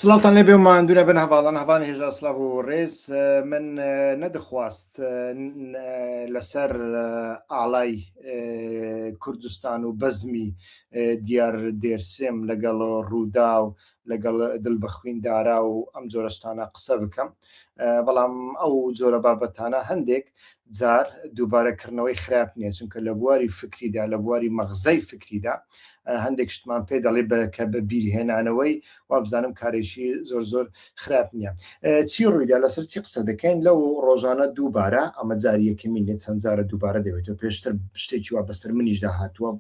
سڵاتان لێبێ و ماندوونە بن هەواڵان هەوانی هێژا سلااو و ڕێز من نەدەخواست لەسەر ئاڵای کوردستان و بەزمی دیار دێرسێم لەگەڵ ڕوودا و لەگەڵ دڵبەخوێندارا و ئەم جۆرە شتانە قسە بکەم، بەڵام ئەو جۆرە بابەتانە هەندێک جار دووبارەکردنەوەی خراپ نییە، چونکە لە بواری فکریدا لە بواری مەغزەی فکریدا هەندێک شتمان پێ دەڵێ کە بە بیرهێنانەوەی وابزانم کارێکی زۆر خراپ نییە. چی ڕوویدا لەسەر چی قسە دەکەین لەو ڕۆژانە دووبارە، ئەمە جاری یەکەمین نێت چەند جارە دووبارە دەوێتەوە، پێشتر شتێکی وا بەسەر منیشدا هاتووە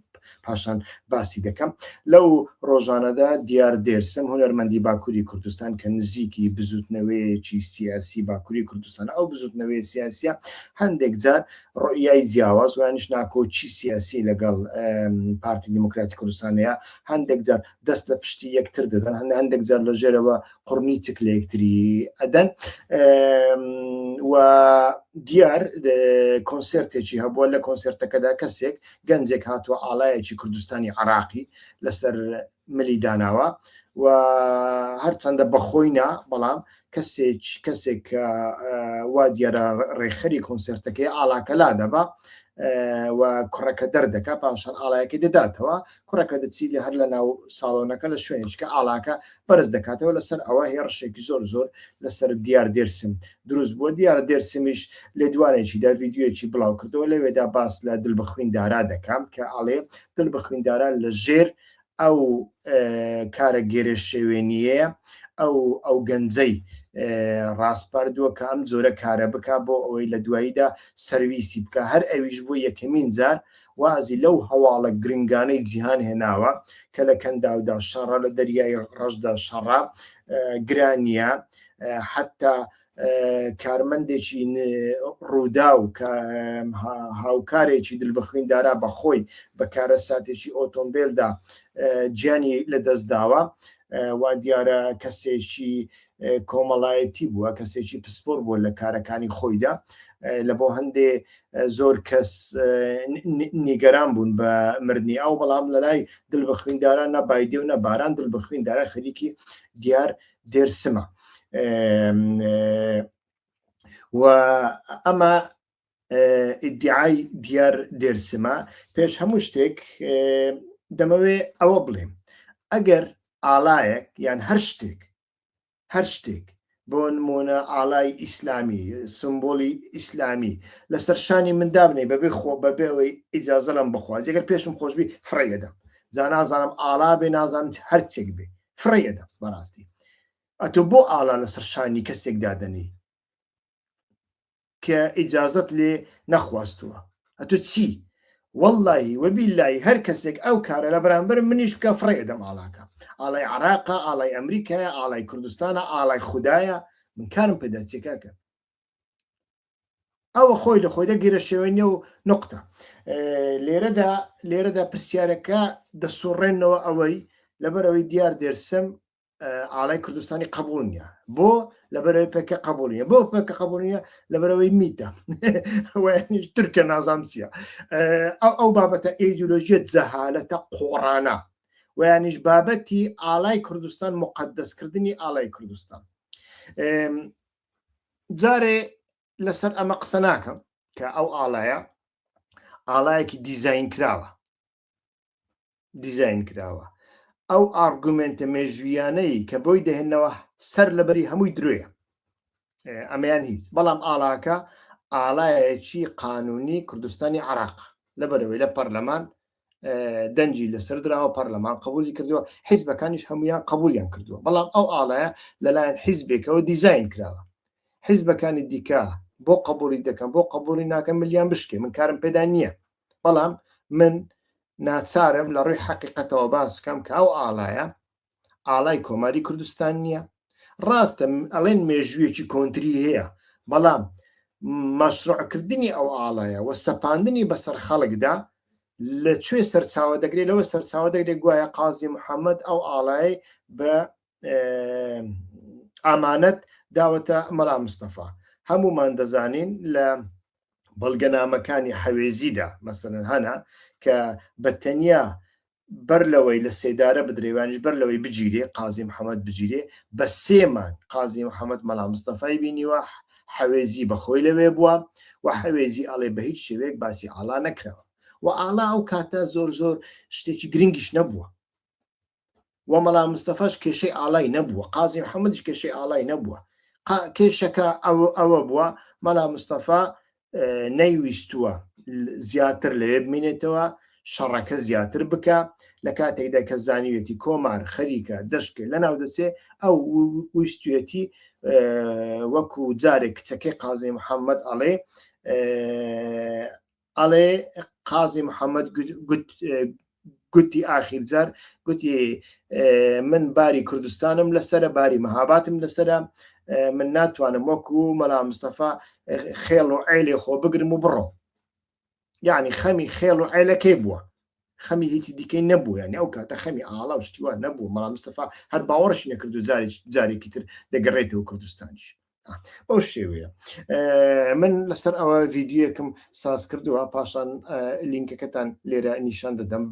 پاشان باسی دەکەم. لەو ڕۆژانەدا دیار دێرسم هونەرمەندی باکووری کوردستان کە نزیکی بزوتنەوەیەکی سیاسی باکووری کوردستان ئەو بزوتنەوەی سیاسیە هەندێک جار ڕۆیای جیاواز وانش ناکۆچی سیاسی لەگەڵ پارتی دیموکراتی کوردستانەیە هەندێک جار دەست لە پشتی یەکتر دەدەن، هەندێک جار لە ژێرەوە قڕنی چک لە یەکتری ئەدەن و دیار کۆنسرتێکی هەبووە. لە کۆنسرتەکەدا کەسێک گەنجێک هاتووە ئاڵایەکی کوردستانی عراقی لەسەر ملی داناوە و هەرچەندە بەخۆینا، بەڵام کەسێک وا دیارە ڕێخەری کۆنسرتەکەی ئاڵاکە لا دەبا و کوڕەکە دەردەکە، پاشان ئاڵایەکە دەداتەوە، کوڕەکە دەچی لە هەر لە ناو ساڵۆنەکە لە شوێنێککە ئاڵاکە بەرز دەکاتەوە. لەسەر ئەوە هێڕشێکی زۆر لەسەر دیار دێرسم دروست بووە. دیارە دێرسمیش لێ دوانێکیدا ڤیددیوەکی بڵاو کردەوە، لەوێدا باس لە دڵبەخوێندارا دەکەم کە ئاڵێ دڵبەخوێنداران لە ژێر ئەو کارە گێرە شێوێنیەیە ئەو گەنجەی ڕاستپاردووە کە ئەم جۆرە کارە بکە بۆ ئەوەی لە دواییدا سەرویسی بکە. هەر ئەویش بۆ یەکەمین جار وازی لەو هەواڵە گرنگانەی جیهان هێناوە کە لە کەنداودا شەڕە، لە دەریای ڕەشدا شەڕە گرانیە، حتا کارمەندێکی ڕوودا و هاوکارێکی دڵبەخوێندارا بەخۆی بە کارە ساتێکی ئۆتۆمبیلدا گیانی لەدەستداوە و دیارە کەسێکی کۆمەڵایەتی بووە، کەسێکی پسپۆر بووە لە کارەکانی خۆیدا. لە بۆ هەندێ زۆر کەس نیگەران بوون بە مردنی ئەو، بەڵام لە لای دڵبەخوێنداران نەبایدێ و نەباران دڵبەخوێندارە خەریکی دیار دێرسمە و ئەمە ئیدعای دیار دێرسمە. پێش هەموو شتێک دەمەوێ ئەوە بڵێم، ئەگەر ئاڵایەک یان هەر شتێک بۆ نمونە ئاڵای ئیسلامی، سمبۆلی ئیسلامی لەسەر شانی مندا بنێ بەبێەوەی ئیجازە لەم بخواز، ئەگەر پێشم خۆشببی فڕێدەم، جا نازانم ئاڵا بێ، نازانم هەرچێک بێ فڕێدەم. بەڕاستی ئەتۆ بۆ ئاڵا لەسەر شانی کەسێک دادەنی کە ئیجازت لێ نەخواستووە؟ ئەتۆ چی؟ واللهی وەبیللهی هەر کەسێک ئەو کارە لە بەرامبەر منیش بکە فڕێدەم ئاڵاکە. ئاڵای عراقە، ئاڵای ئەمریکایە، ئاڵای کوردستانە، ئاڵای خوددایە، من کارم پێدا چێکاکە. ئەوە خۆی لە خۆیدا گیرە شێوێنیە و نقطە. لێرەدا پرسیارەکە دەسوڕێنەوە ئەوەی لەبەرەوەی دیار دێرسم ئاڵای کوردستانی قبول نییە. بۆ لەبەرەوەی پێکە قبول نییە. بۆ پێکە قبول نییە لەبەرەوەی میتە وانیش ترکە نازام چییە. ئەو بابەتە ئیدئۆلۆژیە جەهالەتە قۆڕانە، ویانیش بابەتی ئاڵای کوردستان مقەدەسکردنی ئاڵای کوردستان. جارێ لەسەر ئەمە قسە ناکەم کە ئەو ئاڵایەکی دیزاین کراوە. ئەو ئارگومنتە مێژویانەی کە بۆی دەهێنەوە سەر لەبەری هەمووی درۆیە، ئەمەیان هیچ. بەڵام ئاڵاکە ئاڵایەکی قانونی کوردستانی عراق، لەبەرەوەی لە پەرلەمان دەنجی لەسەر دراوە، پەرلەمان قبولی کردووە، حیزبەکانیش هەمویان قبولیان کردووە. بەڵام ئەو ئاڵایە لەلایەن حیزبێکەوە دیزاین کراوە. حیزبەکانی دیکە بۆ قبولی دەکەم، بۆ قبولی ناکەم ملیان بشکێ، من کارم پێدا نییە. بەڵام من ناچارم لە ڕووی حەقیقەتەوە باس بکەم کە ئەو ئاڵای کۆماری کوردستان نییە. ڕاستە ئەڵێن مێژوویەکی کۆنتری هەیە، بەڵام مەشروعکردنی ئەو ئاڵایە و سەپاندنی بەسەر خەڵکدا لەکوێ سەرچاوە دەگرێت؟ لەوە سەرچاوە دەگرێت گوایە قازی محەممەد ئەو ئاڵایی بە ئامانەت داوەتە مەلا مستەفا. هەمومان دەزانین لە بەڵگەنامەکانی حەوێزیدا مەسەلەن هەنا کە بەتەنیا بەر لەوەی لە سێدارە بدرێوانیش بەر لەوەی بگیرێ قازی محەممەد بگیرێ بە سێمان قازی محەممەد مەلا مستەفای بینیوە حەوێزی بەخۆی لەوێ بووە و حەوێزی ئەڵێ بە هیچ شێوەیەک باسی ئاڵا نەکراوە و ئاڵا ئەو کاتە زۆر شتێکی گرنگیش نەبووە و مەلا مستەفاش کێشەی ئاڵای نەبووە قازی محەممەدش کێشەی ئاڵای نەبووە کێشەکە ئەوە بووە مەلا مستەفا نەیویستووە زیاتر لەوێ بمێنێتەوە شەڕەکە زیاتر بکە لە کاتێکدا کە زانیوێتی کۆمار خەریکە دەشکە لە ناو دەچێ ئەو ویستوێتی وەکو جارێک کچەکەی قازی محەممەد ئەڵێ قازی محەممەد گوتی ئاخیر جار گوتی من باری کوردستانم لەسرە باری مەهاباتم لەسرە من ناتوانم وەکو مەلا مستەفا خێڵ و عیلێ خۆ بگرم و بڕۆ یعنی خەمی خێڵ و عیلەکەی بووە خەمی هیچی دیکەی نەبوو یعنی ئەو کاتە خەمی ئاڵا و شتیوان نەبوو مەلا مستەفا هەر باوەڕشی نەکرد و جارێکی تر دەگەڕێتەوە کوردستانیش بەو شێوەیە من لەسەر ئەوە ڤیددیوەکەم ساز کردووە پاشان لینکەکەتان لێرە نیشان دەدەم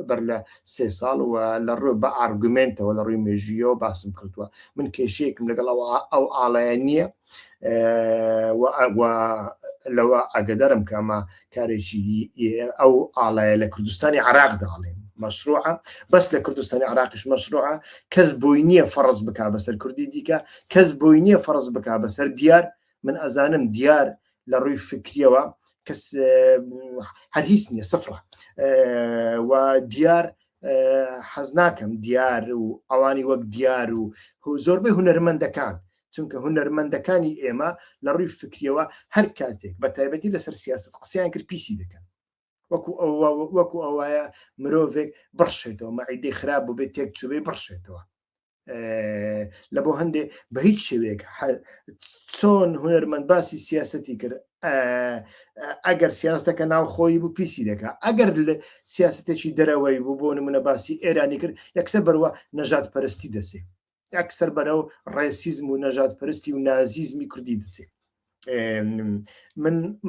بەر لە 3 ساڵ و لە ڕوو بە ئارگومنتەوە لە ڕووی مێژویەوە باسم کردووە من کێشەیەکم لەگەڵ ئەو ئاڵایە نییە لەوە ئاگدارم کەمە کارێکی ئەو ئاڵایە لە کوردستانی عراقدا ئاڵێن مەشروعە بەس لە کوردستانی عراقیش مەشروعە کەس بۆی نییە فەرز بک بەسەر کوردی دیکە کەس بۆی نییە فەرز بک بەسەر دیار من ئەزانم دیار لە ڕووی فکریەوە کەس هەر هیچ نییە سفرە و دیار حەز ناکەم دیار و ئەوانی وەک دیار و زۆربەی هونەرمەندەکان چونکە هونەرمەندەکانی ئێمە لە ڕووی فکریەوە هەر کاتێک بە تایبەتی لەسەر سیاست قسەیان کرد پیسی دەکەن وەکو ئەوایە مرۆڤێک بڕشێتەوە مەعیدەی خراپ بوو بێت تێک چوبێ بڕشێتەوە لە بۆ هەندێک بە هیچ شێوەیەک چۆن هونەرمەند باسی سیاسەتی کرد ئەگەر سیاستەکە ناوخۆی بوو پیسی دەکات ئەگەر لە سیاستێکی دەرەوەی بوو بۆ نمونە باسی ئێرانی کرد یەکسەر بەرەوە نەژاد پەرستی دەسێ یەکسەر بەرەو ڕێسیزم و نەژاد پەرستی و نازیزمی کوردی دەچێت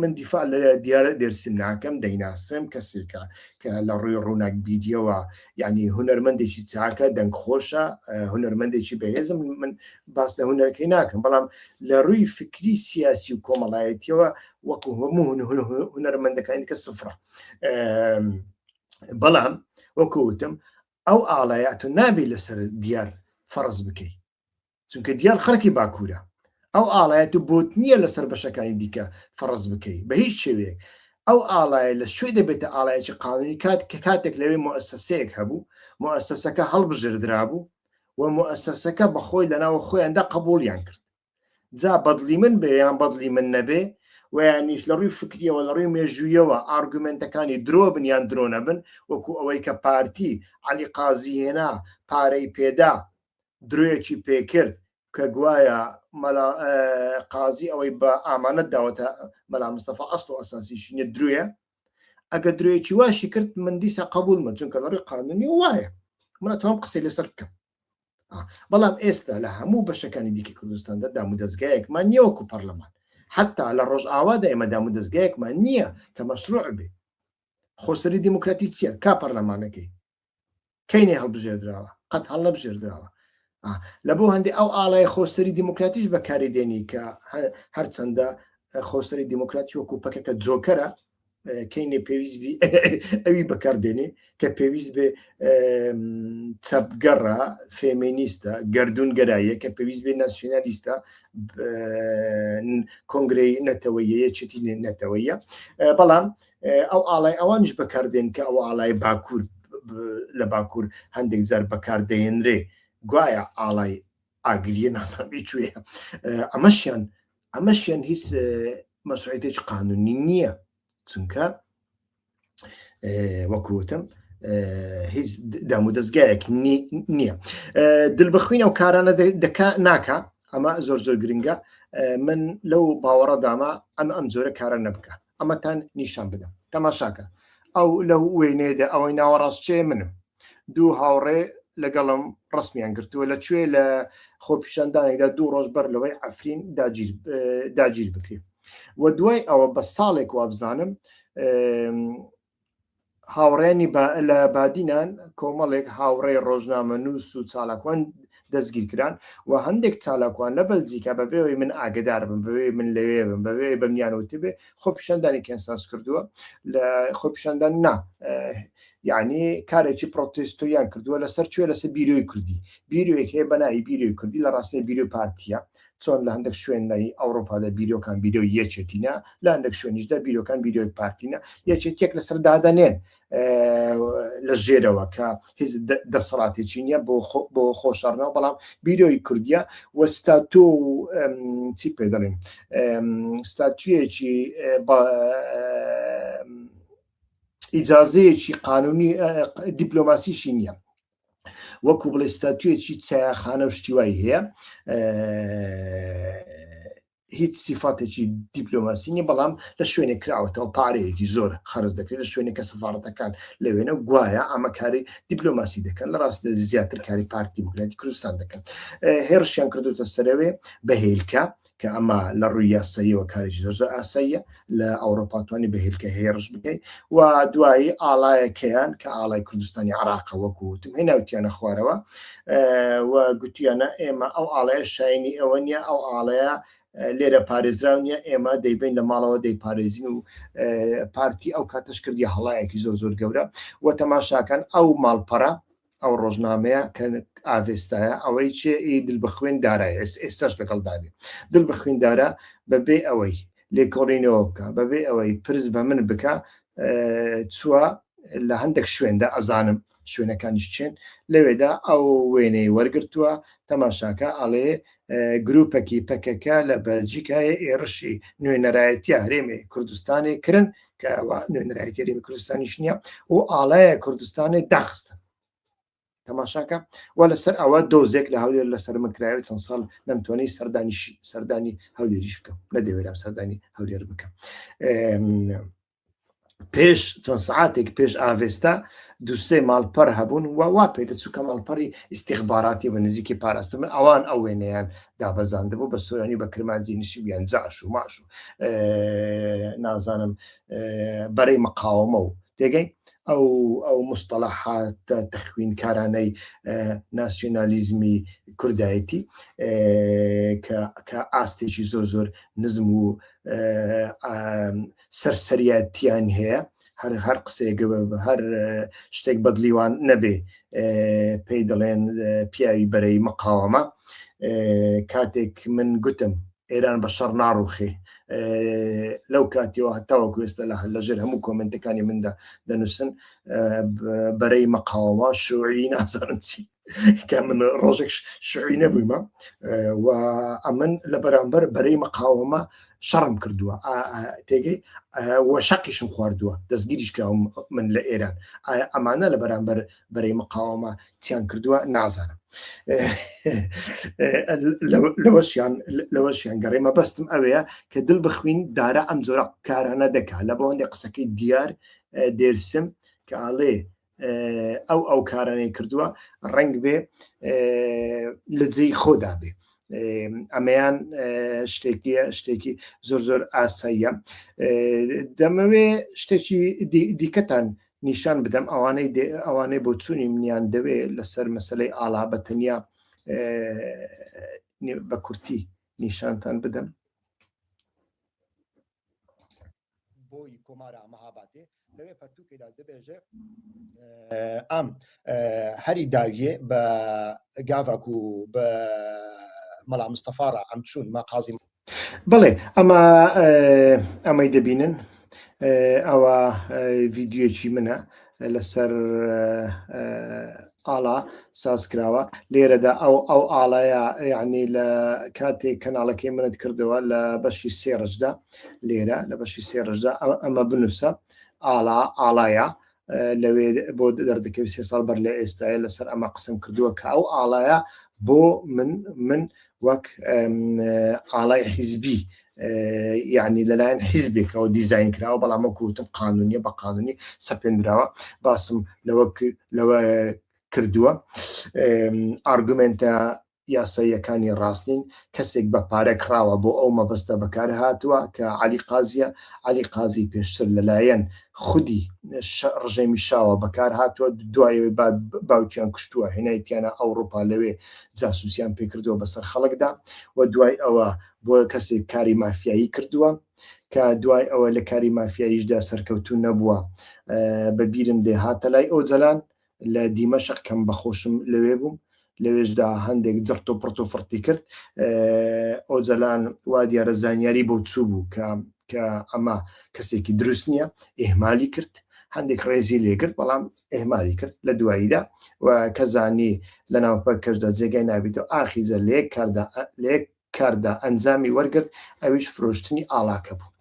من دیفاع لە دیارە دەرسم ناکەم دەیناسم کەسێکە کە لە ڕووی ڕووناک بیدیەوە یعنی هونەرمەندێکی چاکە دەنگ خۆشە هونەرمەندێکی بەهێزم من باس لە هونەرەکەی ناکەم بەڵام لە ڕووی فکری سیاسی و کۆمەڵایەتیەوە وەکو هەموو هونەرمەندەکانی کە سفرە بەڵام وەکوتم ئەو ئاڵایەت نابێت لەسەر دیار فەرز بکەیت چونکە دیار خەڵکی باکوورە ئەو ئاڵایەت بۆت نییە لەسەر بەشەکانی دیکە فەرز بکەیت بە هیچ شێوەیە ئەو ئاڵایە لە شوێ دەبێتە ئاڵایەکی قانونی کە کاتێک لەوێ مؤسسەیەک هەبوو مؤسسەکە هەڵبژێردرا بوو و مؤسسەکە بەخۆی لەناوە خۆیاندا قبولیان کرد جا بەدڵی من بێ یان بەدڵی من نەبێ و یانیش لە ڕووی فکریەوە لە ڕووی مێژوویەوە ئارگومنتەکانی درۆ بن یان درۆ نەبن وەکو ئەوەی کە پارتی عەلی قازی هێنا پارەی پێدا درۆیەکی پێکرد کە گوایە قازی ئەوەی بە ئامانەت داوەتە مەلا مستەفا ئەسڵ و ئەساسیش نیە درۆیە ئەگە درۆیەکی واشی کرد من دیسە قبول من چونکە لە ڕووی قانونی وایە من ئەتوانم قسەی لەسەر بکەم بەڵام ئێستا لە هەموو بەشەکانی دیکە کوردستاندا دام و دەستگایەکمان نییە وەکو پەرلەمان حتا لە ڕۆژئاوادا ئێمە دام و دەستگایەکمان نییە کە مەشروع بێ خۆسەری دیموکراتی چییە کا پەرلەمانەکەی کەینێ هەڵبژێردراوە قەت هەڵ نەبژێردراوە لە بۆ هەندێک ئەو ئاڵای خۆسەری دیموکراتیش بەکارێدێنی کە هەرچەندە خۆسەری دیموکراتی وەکو پەکەکە جۆکەرە کەینێ پێویست ئەوی بەکاردێنێ کە پێویست بێ چەپگەڕە فێمینیستە گەردونگەراییە کە پێویست بێ ناسیۆنالیستە کۆنگرەی نەتەوەیە یەکێتی نەتەوەیە بەڵام ئەو ئاڵای ئەوانش بەکاردێن کە ئەو ئاڵای باکوور لە باکوور هەندێک جار بەکاردەهێنرێ گوایە ئاڵای ئاگریە ناسەبی کوێیە ئەمەشیان هیچ مەشروعیەتێکی قانونی نییە چونکە وەکوتم هیچ دام و دەستگایەک نییە دڵبەخوینە و کارانە ناکە ئەمە زۆر گرنگە من لەو باوەڕەداما ئەم جۆرە کارە نەبکە ئەمەتان نیشان بدەم تەماشاکە ئەو لەو وێنێدا ئەوەی ناوەڕاستچێ منم دوو هاوڕێ لەگەڵم ڕسمیان گرتووە لەکوێ لە خۆپیشاندانێکدا 2 ڕۆژ بەر لەوەی ئەفرین داگیر بکرێت و دوای ئەوە بە ساڵێک وابزانم هاوڕێنی لە بادینان کۆمەڵێک هاوڕێی ڕۆژنامە نووس و چالاکوان دەستگیر کران و هەندێک چالاکوان لە بەلجیکا بەبێەوەی من ئاگدار بم بەوێ من لەوێ بم بەوێ بەمیانوتی بێ خۆ پیشاندانی کەنسانس کردووە لە خۆ پیشاندان نا یعنی کارێکی پرۆتێستۆیان کردووە لەسەر کوێ لەسەر بیرۆی کوردی بیرۆیەک هەیە بەناوی بیرۆی کوردی لە ڕاستی بیرۆ پارتیە چۆن لە هەندێک شوێنی ئەوروپادا بیرۆکان بیرۆ یەکێتینە لە هەندێک شوێنیشدا بیرۆکان بیرۆی پارتینە یەکێتێک لەسەر دادەنێن لە ژێرەوە کە هیچ دەسەڵاتێکی نییە بۆ خۆشارنەوە بەڵام بیرۆی کوردیە وە ستاتۆ چی پێ دەڵێن ستاتویەکی ئیجازەیەکی قانونی دیپلۆماسیشی نییە وەکو بڵێ ستاتویەکی چایەخانە و شتیوای هەیە هیچ سیفاتێکی دیپلۆماسی نیە بەڵام لە شوێنێک کراوەتەوە پارەیەکی زۆر خەرج دەکرێت لە شوێنێکە سەفارەتەکان لەوێنە گوایە ئەمە کاری دیپلۆماسی دەکەن لە ڕاستە زیاتر کاری پارتی بگراتی کوردستان دەکەن هێرشیان کردوتە سەرەوێ بە هێلکە کە ئەمە لە ڕووی یاساییەوە کارێکی زۆر ئاساییە لە ئەوروپا توانی بە هێلکە هێرش بکەیت و دوایی ئاڵایەکەیان کە ئاڵای کوردستانی عراقە وەکوتم هێناوتیانە خوارەوە و گوتیانە ئێمە ئەو ئاڵەیە شاینی ئەوە نیە ئەو ئاڵەیە لێرە پارێزراونیە ئێمە دەیبین لە ماڵەوە دەیپارێزین و پارتی ئەو کاتەش کردی هەڵایەکی زۆر زۆر گەورە و تەماشاکان ئەو ماڵپەرە ئەو ڕۆژنامەیە کە ئاڤێستایە ئەوەی چێ دل بخوێن دارایە ئێستاش لەگەڵ دابێ دل بخوێندارە بەبێ ئەوەی لێکۆڵینەوە بکە بەبێ ئەوەی پرس بە من بکە چووە لە هەندێک شوێندا ئەزانم شوێنەکانیش چێن لەوێدا ئەو وێنەی وەرگرتووە تەماشاکە ئەڵێ گروپێکی پەکەکە لە بەلجیکایە ئێڕشی نوێنەرایەتیە هەرێمی کوردستانی کردن کە نوێنەرایەتی هەرێمی کوردستانیش نییە و ئاڵایە کوردستانی داخستن تەماشاکە و لەسەر ئەوە دۆزێک لە هەولێر لەسەر من کرایەوە چەند ساڵ نەمتوانی سەردانی هەولێریش بکەم نەدەوێرم سەردانی هەولێر بکەم پێش چەند سعاتێک پێش ئاڤێستا دووسێ ماڵپەر هەبوون وا پێدە چووکە ماڵپەری ئیستیخباراتی بە نزیکی پاراستە من ئەوان ئەو وێنەیان دابەزاندەبوو بە سۆرانی بە کرمانجی نشیبیان جاش و ماش و نازانم بەرەی مقاومە و تێگەی ئەو مستەلاحات تەخوینکارانەی ناسیۆنالیزمی کوردایەتی کە ئاستێکی زۆر زۆر نزم و سەرسەریەتیان هەیە هەر قسێک هەر شتێک بەدلیوان نەبێ پێی دەڵێن پیاوی بەرەی مقاومە کاتێک من گوتم ئێران بە شەڕ ناڕوخێ لەو کاتیەوە هەتاوەکو ئێستا لەژێر هەموو کۆمنتەکانی مندا دەنووسن بەرەی مەقاومە شوعی نازانم چی کە من ڕۆژێک شوعی نەبوویمە و ئەمن لە بەرامبەر بەرەی مەقاومە شەڕم کردووە تێگەی وە شەقیشم خواردووە دەستگیریش کراوم من لە ئێران ئەمانە لە بەرامبەر بەرەی مەقاومە چیان کردووە نازانم لەوەشیان گەڕێمە بەستم ئەوەیە کە دڵ بخوین دارە ئەم جۆرە کارانە دەکا لە بەوەندێ قسەکەی دیار دێرسم کە ئاڵێ ئەو کارانەی کردووە ڕەنگ بێ لە جێی خۆدا بێ ئەمەیان شتێکی زۆر زۆر ئاساییە دەمەوێ شتێکی دیکەتان نیشان بدەم ئەوانەی بۆ چوونی منیان دەوێت لەسەر مەسەلەی ئاڵا بەتەنیا بە کورتی نیشانتان بدەم بۆی کۆمارە مەهاباتێ لەوێ پەرتووکێدا دەبێژە ئەم هەری داویێ بە گاڤک و بە مەلا مستەفاڕە ئەم چوون ما قازی بڵێ ئەمەی دەبینن ئەوە ڤیددیۆکی منە لەسەر ئاڵا سازکراوە لێرەدا ئەو ئاڵایە یعنی لە کاتێک کەناڵەکەی منت کردەوە لە بەشی سێڕژدا لێرە لە بەشی سێڕژدا ئەمە بنووسە ئاڵایە لەوێ بۆ دەردەکەوی 3 ساڵ بەر لە ئێستاە لەسەر ئەمە قسم کردووە کە ئەو ئاڵایە بۆ من وەک ئاڵای حیزبی یعنی لەلایەن حیزبێکەوە دیزاین کراوە بەڵام وەکوتم قانونیە بە قانونی سەپێنراوە باسم لەوە کردووە ئارگومنتە یاساییەکانی ڕاستین کەسێک بە پارە کراوە بۆ ئەو مەبەستە بەکار هاتووە کە عەلی قازیە. عەلی قازی پێشتر لەلایەن خودی ڕژێمی شاوە بەکار هاتووە، دوایەوەی باوکیان کوشتووە هێنایەتیانە ئەوڕۆپا، لەوێ جاسووسیان پێکردووە بەسەر خەڵکدا و دوای ئەوە بۆ کەسێک کاری مافیایی کردووە کە دوای ئەوە لە کاری مافیاییشدا سەرکەوتوو نەبووە. بەبیرم دێ هاتە لای ئۆجەلان لە دیمەشق کەم بەخۆشم لەوێ بووم، لەوێشدا هەندێک جرت و پڕت و فڕتی کرد. ئۆجەلان وا دیارە زانیاری بۆ چوو بوو کە ئەمە کەسێکی دروست نییە، ئێهمالی کرد، هەندێک ڕێزی لێکرد بەڵام ئێهمالی کرد لە دواییدا و کەزانی لە ناوپەک کەشدا جێگای نابێتەوە ئاخیزە لە یەک کاردا ئەنجامی وەرگرت، ئەویش فرۆشتنی ئاڵاکە بوو.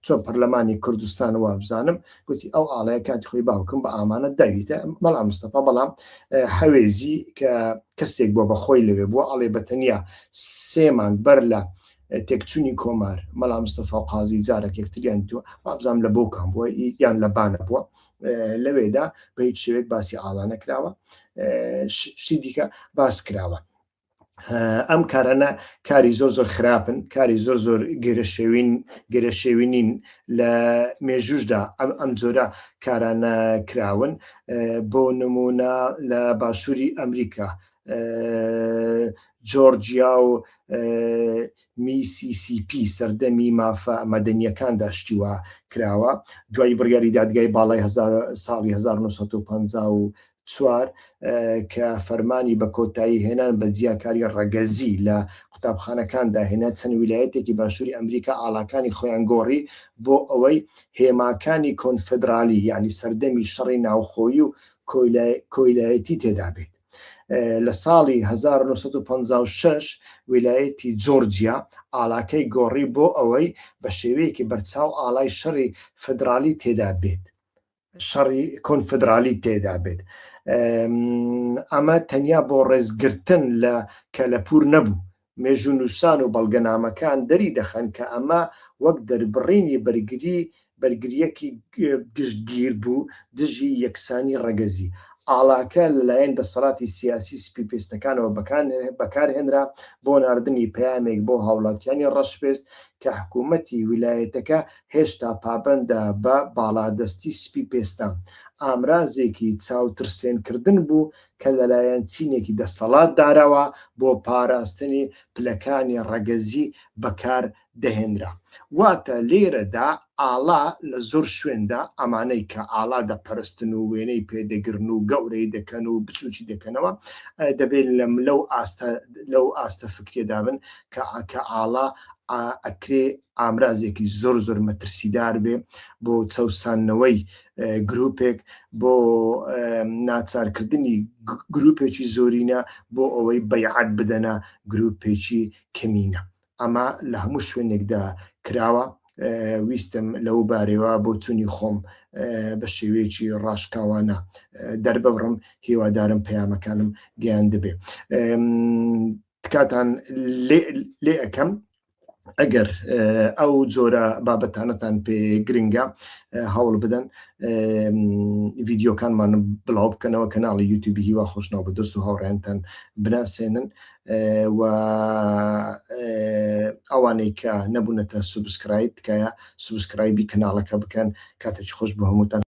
چۆ پەرلەمانی کوردستان وا بزانم گوتی ئەو ئاڵەیە کاتی خۆی باوکم بە ئامانەت داویتە، بەڵام مستەفا بەڵام هەوێزی کە کەسێک بۆ بەخۆی لەوێ بووە ئەڵێ بەتەنیا 3 مانگ بەر لە تێکچوونی کۆمار مەلا مستەفا و قازی جارێک یەکتریان دووە وابزانم لە بۆکان بووە یان لە بانە بووە، لەوێدا بە هیچ شێوێک باسی ئاڵا نەکراوە، شتی دیکە باس کراوە. ئەم کارانە کاری زۆر خراپن، کاری زۆر گەرەشێوینین لە مێژوشدا ئەم جۆرە کارانە کراون. بۆ نمونە لە باشووری ئەمریکا جۆرجیا و میسیسیپی سەردەمی مافە مەدەنیەکاندا شتیوە کراوە، دوای بڕیاری دادگای باڵای ساڵی 1954 کە فەرمانی بە کۆتایی هێنان بە جیاکاری ڕەگەزی لە قوتابخانەکاندا هێنا، چەند ویلایەتێکی باشووری ئەمریکا ئاڵاکانی خۆیان گۆڕی بۆ ئەوەی هێماکانی کۆنفدرالی یعنی سەردەمی شەڕی ناوخۆیی و کۆیلایەتی تێدا بێت. لە ساڵی 1956 ویلایەتی جۆرجیا ئاڵاکەی گۆڕی بۆ ئەوەی بە شێوەیەکی بەرچاو ئاڵای شەڕی فدرالی تێدا بێت، شەڕی کۆنفدرالی تێدا بێت. ئەمە تەنیا بۆ ڕێزگرتن لە کەلەپور نەبوو، مێژوو نووسان و بەڵگەنامەکان دەری دەخەن کە ئەمە وەک دەربڕینی بەرگریەکی گشتگیر بوو دژی یەکسانی ڕەگەزی. ئاڵاکە لەلایەن دەسەڵاتی سیاسی سپیپێستەکانەوە بەکارهێنرا بۆ ناردنی پەیامێک بۆ هاوڵاتیانی ڕەشپێست کە حکوومەتی ویلایەتەکە هێشتا پابەندە بە باڵادەستی سپیپێستان. ئامرازێکی چاوترسێنکردن بوو کە لەلایەن چینێکی دەسەڵات داراوە بۆ پاراستنی پلەکانی ڕەگەزی بەکار دەهێنرا. واتە لێرەدا ئاڵا لە زۆر شوێندا ئەمانەی کە ئاڵا دەپەرستن و وێنەی پێدەگرن و گەورەی دەکەن و بچوکی دەکەنەوە دەبێت لەو ئاستە فکرێدا بن کە ئاڵا ئەکرێ ئامرازێکی زۆر مەترسیدار بێ بۆ چەوسانەوەی گروپێک، بۆ ناچارکردنی گروپێکی زۆرینە، بۆ ئەوەی بەیعەت بدەنە گروپێکی کەمینە. ئەمە لە هەموو شوێنێکدا کراوە. ویستم لەو بارەوە بۆ چوونی خۆم بە شێوەیەکی ڕاشکاوانە دەربەبڕم، هیوادارم پەیامەکانم گەیان دەبێ. تکاتان لێ ئەەکەم ئەگەر ئەو جۆرە بابەتانەتان پێ گرنگە هەوڵ بدەن ڤیدیۆکانمان بڵاو بکەنەوە، کەناڵی یوتیوبی هیوا خۆشناو بە دۆست و هاوڕێیانتان بناسێنن و ئەوانەی کە نەبوونەتە سوبسکرایب تکایە سوبسکرایبی کەناڵەکە بکەن. کاتێکی خۆش بۆ هەمووتان.